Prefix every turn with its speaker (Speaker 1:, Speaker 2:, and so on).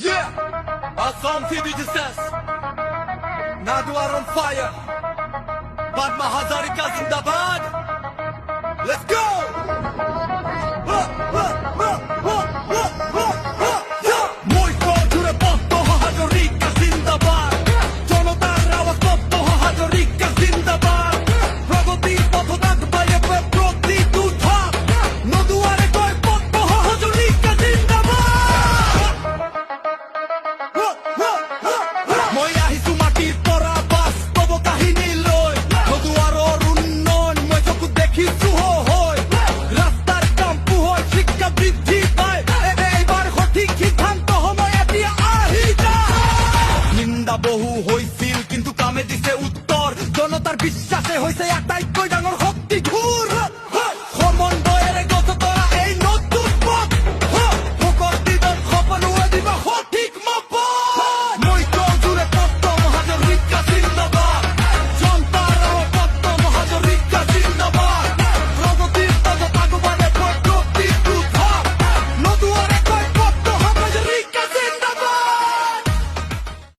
Speaker 1: Yeah, Assam City ses. Nadwar on fire. Padma Hazarika Zindabad. Let's go. Moiko jure Potto Hazarika Zindabad. জনতার আওয়াজ Potto Hazarika Zindabad. প্রগতির পথ দাঁড়ায় প্রতিদ্বন্দ্বী ধাপ। নদুয়ারে কয় Potto Hazarika Zindabad. মই আহিছো মাটিৰ পৰা বাস্তৱ কাহিনী লৈ নদুৱাৰৰ উন্নয়ন মই চকু দেখিছো হৈ ৰাস্তাৰ কাম পোহৰ শিক্ষা বৃদ্ধি পায় এইবাৰ সঠিক সিদ্ধান্ত সময় এতিয়া আহি যায় নিন্দা বহু